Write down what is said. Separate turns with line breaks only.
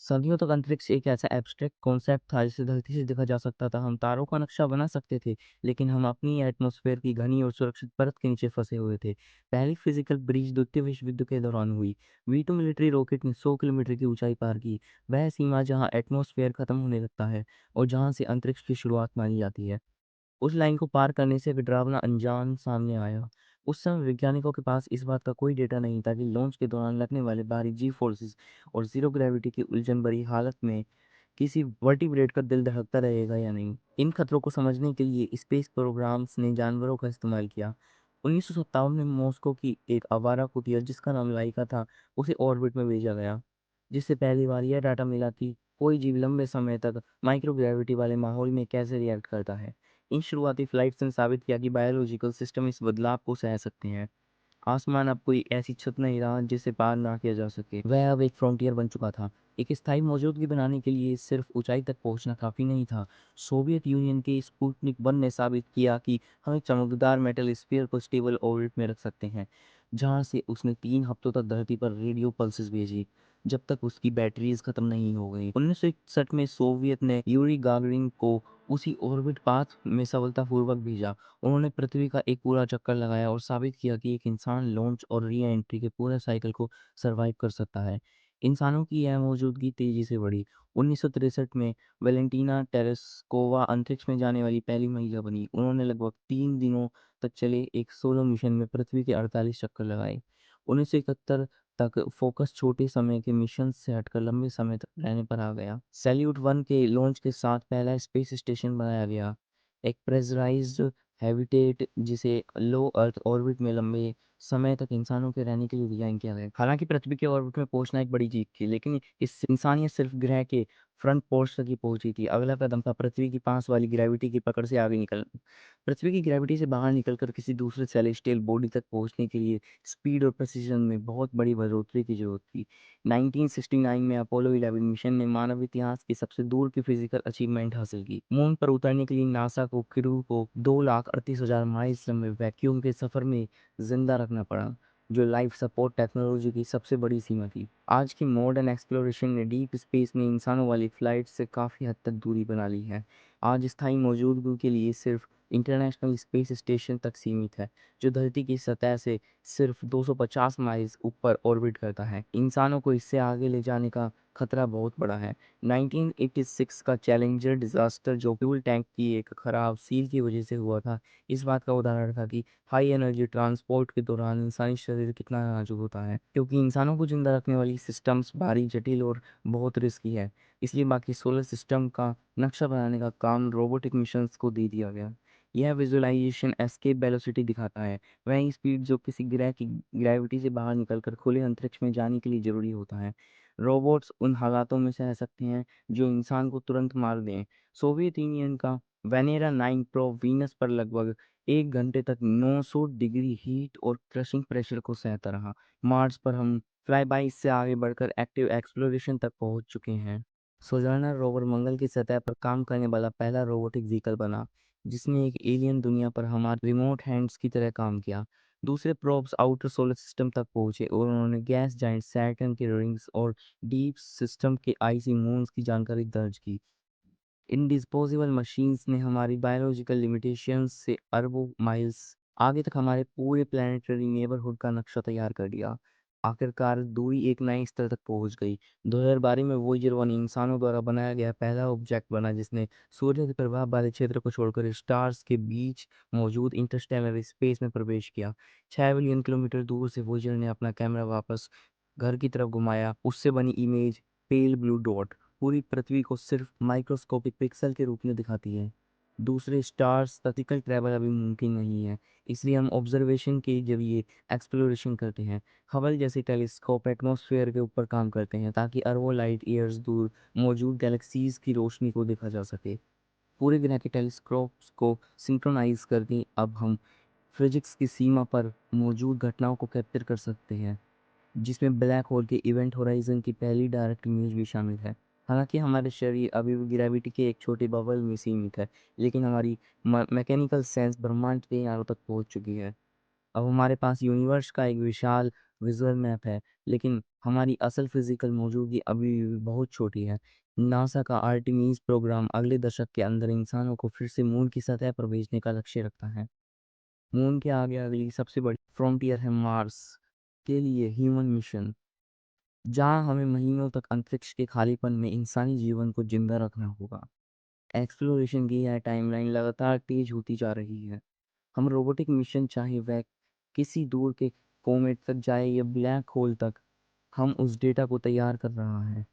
सदियों तक अंतरिक्ष एक ऐसा एब्स्ट्रैक्ट कॉन्सेप्ट था जिसे धरती से देखा जा सकता था। हम तारों का नक्शा बना सकते थे, लेकिन हम अपनी एटमॉस्फेयर की घनी और सुरक्षित परत के नीचे फंसे हुए थे। पहली फिजिकल ब्रीच द्वितीय विश्व युद्ध के दौरान हुई। V2 मिलिट्री रॉकेट ने 100 किलोमीटर की ऊंचाई पार की, वह सीमा जहां एटमॉस्फेयर खत्म होने लगता है और जहां से अंतरिक्ष की शुरुआत मानी जाती है। उस लाइन को पार करने से एक डरावना अनजान सामने आया। उस समय वैज्ञानिकों के पास इस बात का कोई डेटा नहीं था कि लॉन्च के दौरान लगने वाले भारी जी फोर्सेस और जीरो ग्रेविटी की उलझन भरी हालत में किसी वर्टिब्रेट का दिल धड़कता रहेगा या नहीं। इन खतरों को समझने के लिए स्पेस प्रोग्राम्स ने जानवरों का इस्तेमाल किया। 1957 में मॉस्को की एक आवारा कुतिया जिसका नाम लाइका था, उसे ऑर्बिट में भेजा गया, जिससे पहली बार यह डाटा मिला कि कोई जीव लंबे समय तक माइक्रोग्रेविटी वाले माहौल में कैसे रिएक्ट करता है। इन शुरुआती फ्लाइट्स ने साबित किया कि बायोलॉजिकल सिस्टम इस बदलाव को सह सकते हैं। आसमान अब कोई ऐसी छत नहीं रहा जिसे पार ना किया जा सके, वह अब एक फ्रंटियर बन चुका था। एक स्थायी मौजूदगी बनाने के लिए सिर्फ ऊंचाई तक पहुंचना काफी नहीं था। सोवियत यूनियन के स्पुतनिक 1 ने साबित किया कि हम एक चमकदार मेटल स्फीयर को स्टेबल ऑर्बिट में रख सकते हैं, जहां से उसने 3 हफ्तों तक धरती पर रेडियो पल्सेस भेजी, जब तक उसकी बैटरीज खत्म नहीं हो गई। 1961 में सोवियत ने यूरी गागरिन को उसी ऑर्बिट पाथ में सफलतापूर्वक भेजा। उन्होंने पृथ्वी का एक पूरा चक्कर लगाया और साबित किया कि एक इंसान लॉन्च और री एंट्री के पूरे साइकिल को सरवाइव कर सकता है। इंसानों की यह मौजूदगी तेजी से बढ़ी। 1963 में वेलेंटीना टेरेस्कोवा अंतरिक्ष में जाने वाली पहली महिला बनी। उन्होंने लगभग 3 दिनों तक चले एक सोलो मिशन में पृथ्वी के 48 चक्कर लगाए। 1971 तक फोकस छोटे समय के मिशन से हटकर लंबे समय तक रहने पर आ गया। सैल्यूट 1 के लॉन्च के साथ पहला स्पेस स्टेशन बनाया गया, एक प्रेशराइज्ड हैबिटेट जिसे लो अर्थ ऑर्बिट में लंबे समय तक इंसानों के रहने के लिए डिजाइन किया गया। हालांकि पृथ्वी के ऑर्बिट में पहुंचना एक बड़ी जीत थी, लेकिन इस इंसानियत सिर्फ ग्रह के फ्रंट पोर्श तक ही पहुंची थी। अगला कदम था पृथ्वी की पास वाली ग्रेविटी की पकड़ से आगे निकल पृथ्वी की ग्रेविटी से बाहर निकलकर किसी दूसरे सेलेस्टियल बॉडी तक पहुंचने के लिए स्पीड और प्रेसिजन में बहुत बड़ी बढ़ोतरी की जरूरत थी। 1969 में अपोलो 11 मिशन ने मानव इतिहास की सबसे दूर की फिजिकल अचीवमेंट हासिल की। मून पर उतरने के लिए नासा को क्रू को 2,38,000 माइल्स लंबे वैक्यूम के सफर में जिंदा रखना पड़ा, जो लाइफ सपोर्ट टेक्नोलॉजी की सबसे बड़ी सीमा थी। आज की मॉडर्न एक्सप्लोरेशन ने डीप स्पेस में इंसानों वाली फ्लाइट से काफ़ी हद तक दूरी बना ली है। आज स्थायी मौजूदगी के लिए सिर्फ इंटरनेशनल स्पेस स्टेशन तक सीमित है, जो धरती की सतह से सिर्फ 250 माइल्स ऊपर ऑर्बिट करता है। इंसानों को इससे आगे ले जाने का खतरा बहुत बड़ा है। 1986 का चैलेंजर डिजास्टर, जो फ्यूल टैंक की एक खराब सील की वजह से हुआ था, इस बात का उदाहरण था कि हाई एनर्जी ट्रांसपोर्ट के दौरान इंसानी शरीर कितना नाजुक होता है, क्योंकि इंसानों को जिंदा रखने वाली सिस्टम्स भारी, जटिल और बहुत रिस्की है। इसलिए बाकी सोलर सिस्टम का नक्शा बनाने का काम रोबोटिक मिशंस को दे दिया गया। यह विजुअलाइजेशन एस्केप वेलोसिटी दिखाता है, वह स्पीड जो किसी ग्रह की ग्रेविटी से बाहर निकलकर खुले अंतरिक्ष में जाने के लिए जरूरी होता है। रोबोट्स उन हालातों में सह सकते हैं जो इंसान को तुरंत मार दें। सोवियत यूनियन का वेनेरा 9 प्रो वीनस पर लगभग 1 घंटे तक 900 डिग्री हीट और क्रशिंग प्रेशर को सहता रहा। मार्स पर हम फ्लाई बाई से आगे बढ़कर एक्टिव एक्सप्लोरेशन तक पहुंच चुके हैं। सोजर्नर रोवर मंगल की सतह पर काम करने वाला पहला रोबोटिक व्हीकल बना, जिसने एक एलियन दुनिया पर हमारे रिमोट हैंड्स की तरह काम किया। दूसरे प्रोब्स आउटर सोलर सिस्टम तक पहुंचे और उन्होंने गैस जाइंट सैटर्न के रिंग्स और डीप सिस्टम के आइसी मून्स की जानकारी दर्ज की। इन डिस्पोजेबल मशीन्स ने हमारी बायोलॉजिकल लिमिटेशंस से अरबों माइल्स आगे तक हमारे पूरे प्लानिटरी नेबरहुड का नक्शा तैयार कर दिया। आखिरकार दूरी एक नए स्तर तक पहुंच गई। 2012 में वोयेजर 1 इंसानों द्वारा बनाया गया पहला ऑब्जेक्ट बना जिसने सूर्य के प्रभाव वाले क्षेत्र को छोड़कर स्टार्स के बीच मौजूद इंटरस्टेलर स्पेस में प्रवेश किया। 6 बिलियन किलोमीटर दूर से वोयेजर ने अपना कैमरा वापस घर की तरफ घुमाया। उससे बनी इमेज, पेल ब्लू डॉट, पूरी पृथ्वी को सिर्फ माइक्रोस्कोपिक पिक्सल के रूप में दिखाती है। दूसरे स्टार्स तक फिजिकल ट्रैवल अभी मुमकिन नहीं है, इसलिए हम ऑब्जर्वेशन के जरिए एक्सप्लोरेशन करते हैं। हबल जैसे टेलीस्कोप एटमॉस्फेयर के ऊपर काम करते हैं ताकि अरबों लाइट ईयर्स दूर मौजूद गैलेक्सीज की रोशनी को देखा जा सके। पूरे ग्रह के टेलीस्कोप्स को सिंक्रोनाइज करके अब हम फिजिक्स की सीमा पर मौजूद घटनाओं को कैप्चर कर सकते हैं, जिसमें ब्लैक होल के इवेंट होराइजन की पहली डायरेक्ट इमेज भी शामिल है। हालांकि हमारे शरीर अभी भी ग्रेविटी के एक छोटे बबल में सीमित है, लेकिन हमारी मैकेनिकल सेंस ब्रह्मांड के यारों तक पहुंच चुकी है। अब हमारे पास यूनिवर्स का एक विशाल विजुअल मैप है, लेकिन हमारी असल फिजिकल मौजूदगी अभी भी बहुत छोटी है। नासा का आर्टेमिस प्रोग्राम अगले दशक के अंदर इंसानों को फिर से मून की सतह पर भेजने का लक्ष्य रखता है। मून के आगे अगली सबसे बड़ी फ्रंटियर है मार्स के लिए ह्यूमन मिशन, जहां हमें महीनों तक अंतरिक्ष के खालीपन में इंसानी जीवन को जिंदा रखना होगा। एक्सप्लोरेशन की यह टाइमलाइन लगातार तेज होती जा रही है। हम रोबोटिक मिशन, चाहे वह किसी दूर के कोमेट तक जाए या ब्लैक होल तक, हम उस डेटा को तैयार कर रहा है।